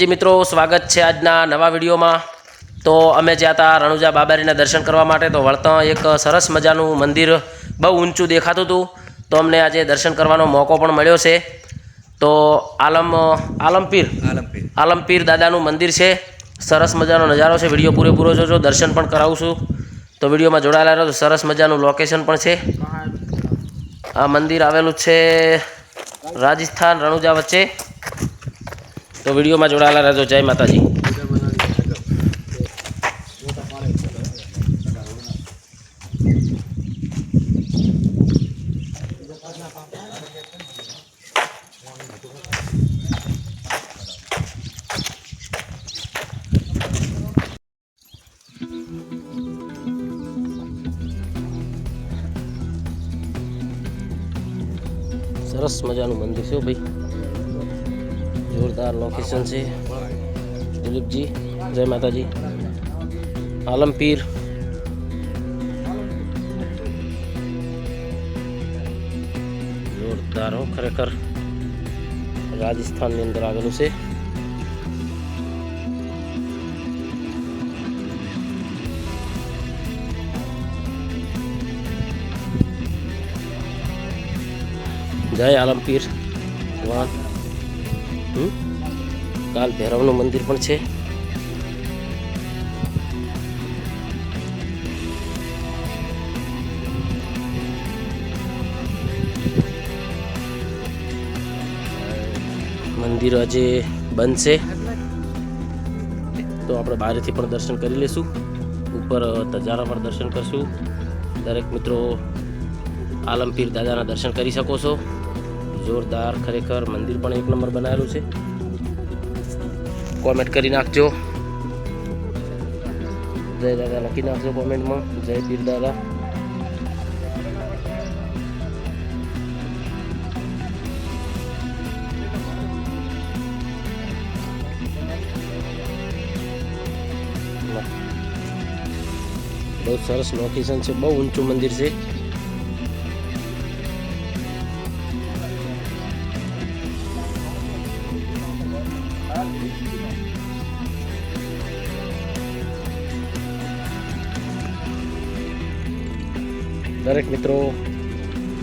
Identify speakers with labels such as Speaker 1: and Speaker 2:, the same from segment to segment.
Speaker 1: જી મિત્રો, સ્વાગત છે આજના નવા વિડીયોમાં। તો અમે જ્યાં હતા રણુજા બાબારીના દર્શન કરવા માટે, તો વળતા એક સરસ મજાનું મંદિર બહુ ઊંચું દેખાતું હતું, તો અમને આજે દર્શન કરવાનો મોકો પણ મળ્યો છે। તો આલમપીર દાદાનું મંદિર છે, સરસ મજાનો નજારો છે। વિડીયો પૂરેપૂરો જોજો, દર્શન પણ કરાવું છું, તો વિડીયોમાં જોડાયેલા રહો। તો સરસ મજાનું લોકેશન પણ છે। આ મંદિર આવેલું છે રાજસ્થાન રણુજા વચ્ચે, તો વિડીયોમાં જોડાયેલા રહેજો। જય માતાજી। સરસ મજાનું મંદિર છે ભાઈ, જોરદાર લોકેશન છે। દિલીપજી, જય માતાજી। આલમપીર જોરદાર હો, ખરેખર રાજસ્થાનની અંદર આવેલું છે। જય આલમપીર ભગવાન। કાલ ભૈરવનું મંદિર પણ છે। મંદિર આજે બંધ છે, તો આપણે બહારથી પણ દર્શન કરી લઈશું, ઉપર તજારા પર દર્શન કરશું। દરેક મિત્રો આલમપીર દાદાના દર્શન કરી શકો છો। જોરદાર ખરેખર મંદિર પણ એક નંબર બનાવેલું છે। કોમેન્ટ કરી નાખજો, જય દાદા લખી નાખજો કોમેન્ટમાં, જય પીર દાદા। બહુ સરસ લોકેશન છે, બહુ ઊંચું મંદિર છે। દરેક મિત્રો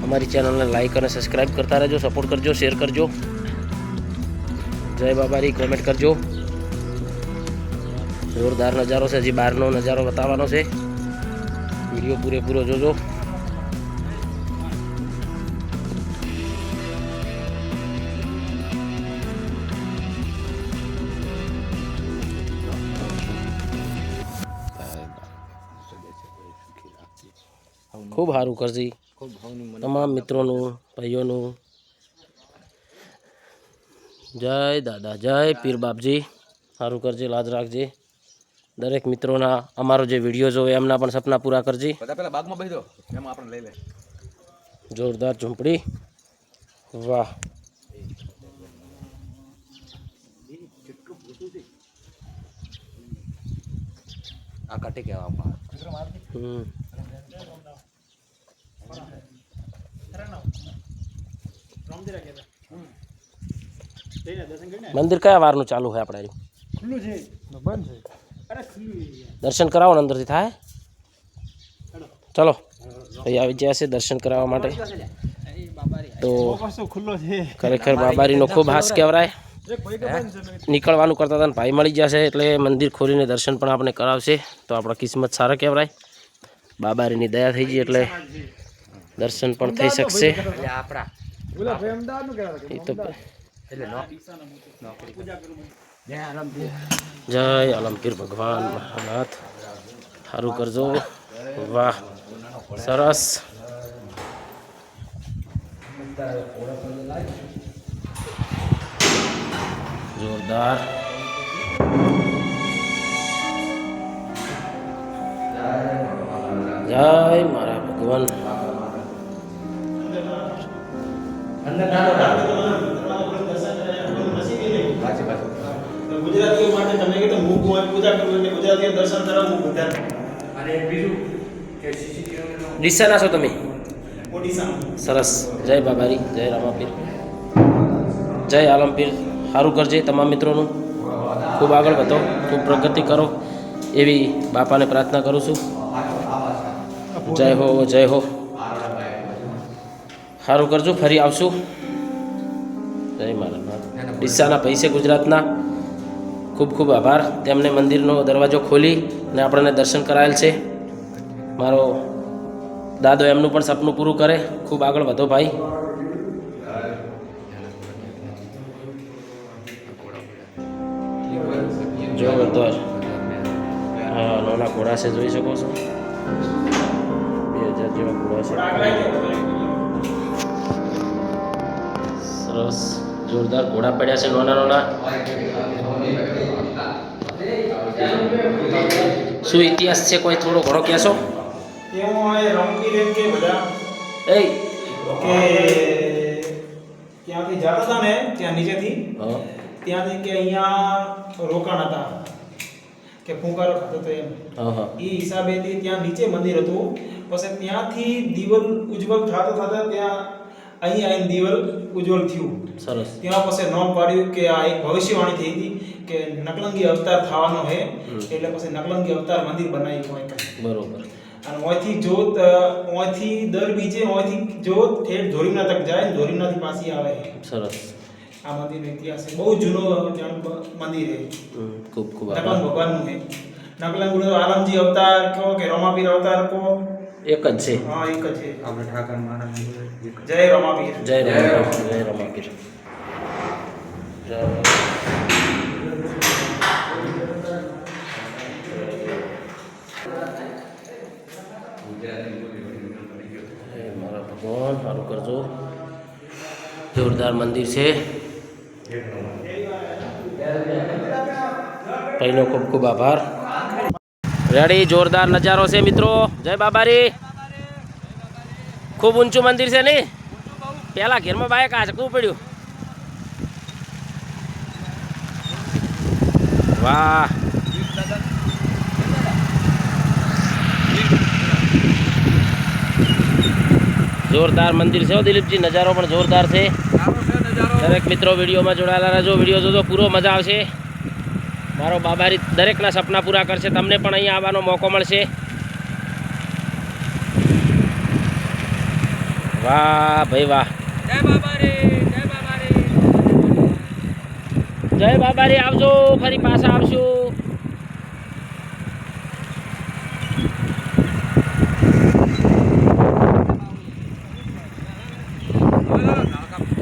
Speaker 1: અમારી ચેનલને લાઈક અને સબસ્ક્રાઈબ કરતા રહેજો, સપોર્ટ કરજો, શેર કરજો। જય બાબારી કોમેન્ટ કરજો। જોરદાર નજારો છે, હજી બહારનો નજારો બતાવવાનો છે, વિડીયો પૂરેપૂરો જોજો। ખૂબ સારું કરજે તમામ મિત્રોનું, ભાઈઓનું। જય દાદા, જય પીર બાપજી, સારું કરજે, લાજ રાખજે। દરેક મિત્રોના અમારો જે વિડીયો જોવે એમના પણ સપના પૂરા કરજે। જોરદાર ઝૂંપડી, વાહ। મંદિર કયા વારનું ચાલુ હોય આપણે? દર્શન કરાવો ને અંદરથી થાય। ચલો ભાઈ આવી ગયા છે દર્શન કરાવવા માટે, તો ખરેખર બાબારીનો ખૂબ હાસ કહેવાય। નીકળવાનું કરતા હતા, ભાઈ મળી જશે એટલે મંદિર ખોલીને દર્શન પણ આપણે કરાવશે, તો આપણા કિસ્મત સારા કહેવાય। બાબારીની દયા થઈ ગઈ એટલે દર્શન પણ થઈ શકશે। જય આલમપીર ભગવાન મહાનાથ, સારું કરજો, વાહ સરસ। જોરદાર, જય મારા ભગવાન। ગુજરાતીઓ માટે તમે કીધું મૂક હોય પૂજા કરવી એટલે ગુજરાતીઓ દર્શન કરાવવું બધા। અને બીજું કે ડીસાના છો તમે? ઓડિશામાં। સરસ, જય બાબારી, જય રામાપીર, જય આલમપીર, સારું કરજે તમામ મિત્રોનું। ખૂબ આગળ વધો, ખૂબ પ્રગતિ કરો એવી બાપાને પ્રાર્થના કરું છું. જય હો, જય હો. સારું કરજો, ફરી આવશું. જય મારા ડીસાના પૈસે ગુજરાતના ખૂબ ખૂબ આભાર. તેમને મંદિરનો દરવાજો ખોલી અને આપણને દર્શન કરાયેલ છે. મારો દાદો એમનું પણ સપનું પૂરું કરે. ખૂબ આગળ વધો ભાઈ. જો બધો હા નાના ઘોડા છે, જોઈ શકો છો. 2000 જેવા ઘોડા છે. સરસ જોરદાર ઘોડા પડ્યા છે નાના નાના. શું ઇતિહાસ છે, કોઈ થોડો ઘણો કહેશો? એ
Speaker 2: કે ત્યાંથી જતા હતા ને, ત્યાં નીચેથી ત્યાંથી કે અહીંયા રોકાણ હતા કે ફૂંકારો ખાતો હતો એમ. એ હિસાબેથી ત્યાં નીચે મંદિર હતું. પછી ત્યાંથી દિવાલ ઉજ્જવલ થતા થતા ત્યાં અહીં આવીને દિવાલ ઉજ્જવલ થયું.
Speaker 1: સરસ. ત્યાં
Speaker 2: પછી નામ પાડ્યું કે આ એક ભવિષ્યવાણી થઈ હતી કે નકલંગી અવતાર થવાનો છે, એટલે પછી નકલંગી અવતાર મંદિર બનાવી હોય.
Speaker 1: બરોબર.
Speaker 2: અને ઓયથી જોત ઓયથી દર બીજે ઓયથી જોત ઠેઠ ધોરીમના તક જાય ને ધોરીમનાથી પાછી આવે.
Speaker 1: સરસ.
Speaker 2: આ મંદિરનો ઇતિહાસ છે, બહુ જૂનો મંદિર છે.
Speaker 1: ખૂબ ખૂબ
Speaker 2: નકલંગ ભગવાનનું છે. નકલંગ ગુરુ આલમજી અવતાર કહો કે રમાપીર અવતાર કહો,
Speaker 1: એક જ છે.
Speaker 2: હા એક જ છે.
Speaker 3: આપણે ઠાકર મહારાજ
Speaker 2: જય રમાપીર.
Speaker 1: જય રમાપીર. જય રમાપીર. જય મારા ભગવાન સારું કરજો. જોરદાર મંદિર છે. ભાઈનો ખૂબ ખૂબ આભાર. રેડી, જોરદાર નજારો છે મિત્રો. જય બાબારી. ખૂબ ઊંચું મંદિર છે નહીં? પેલા ઘેરમાં બાઈક આચકવું પડ્યું. વાહ, જોરદાર મંદિર છે દિલીપજી. નજારો પણ જોરદાર છે. દરેક મિત્રો વિડીયોમાં જોડાયેલા રહેજો. વિડીયો જોજો પૂરો, મજા આવશે. મારો બાબારી દરેકના સપના પૂરા કરશે. તમને પણ અહીંયા આવવાનો મોકો મળશે. વાહ ભાઈ વાહ.
Speaker 3: જય બાબારી, જય બાબારી.
Speaker 1: જય બાબારી. આવજો, ફરી પાછા આવશું.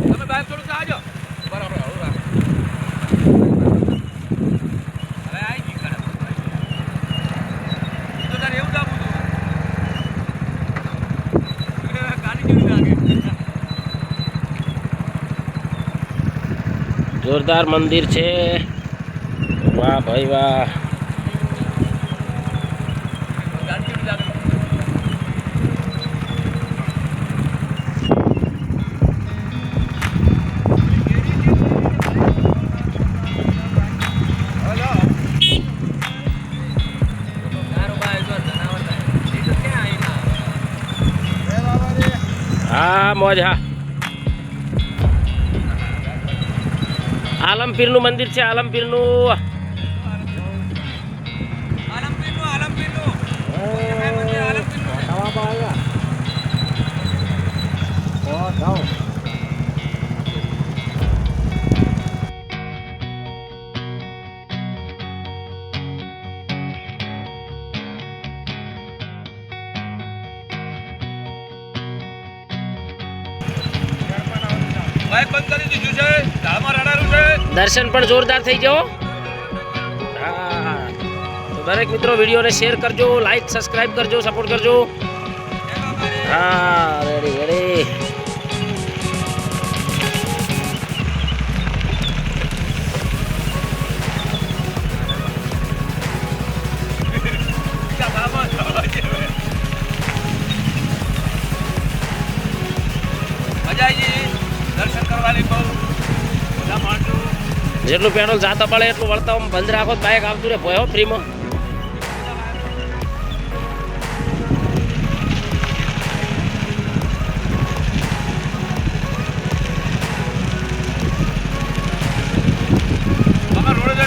Speaker 3: તમે બહાર થોડું આવજો. બરાબર. હવે આવી ગઈ ખરાબ. તો તારે એવું જ આપું છું. કાઢી કેવી લાગે.
Speaker 1: જોરદાર મંદિર છે. વાહ ભાઈ વાહ.
Speaker 3: કાઢી કેવી લાગે.
Speaker 1: હા મોજ. હા, આલમપીરનું મંદિર છે. આલમપીરનું. દર્શન પણ જોરદાર થઈ ગયો. હા, તો દરેક મિત્રો વિડીયોને શેર કરજો, લાઈક સબસ્ક્રાઇબ કરજો, સપોર્ટ કરજો. હા, રેડી રેડી.
Speaker 3: દર્શન કરવાની બહુ બધા માણસો.
Speaker 1: જેટલું પેટ્રોલ જાતા પડે એટલું વળતા બંધ રાખો. બાઇક આવતું રે ભયો ફ્રીમાં.
Speaker 3: રોડ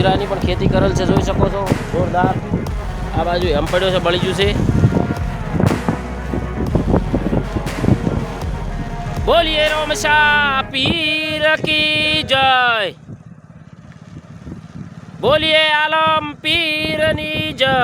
Speaker 1: જીરાની પણ ખેતી કરેલ છે, જોઈ શકો છો જોરદાર. આ બાજુ એમ પડ્યો છે, બળી ગયું છે. બોલીએ રોમશા પીર કી જય, બોલીએ આલમ પીરની જય.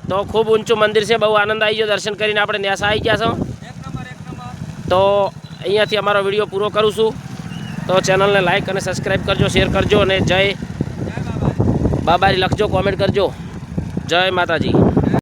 Speaker 1: તો ખૂબ ઊંચું મંદિર છે, બહુ આનંદ આવી ગયો દર્શન કરીને. આપણે ન્યાસા આવી ગયા છો. તો અહીંયાથી અમારો વિડીયો પૂરો કરું છું. તો ચેનલને લાઈક અને સબસ્ક્રાઈબ કરજો, શેર કરજો અને જય બાબારી લખજો, કોમેન્ટ કરજો. જય માતાજી.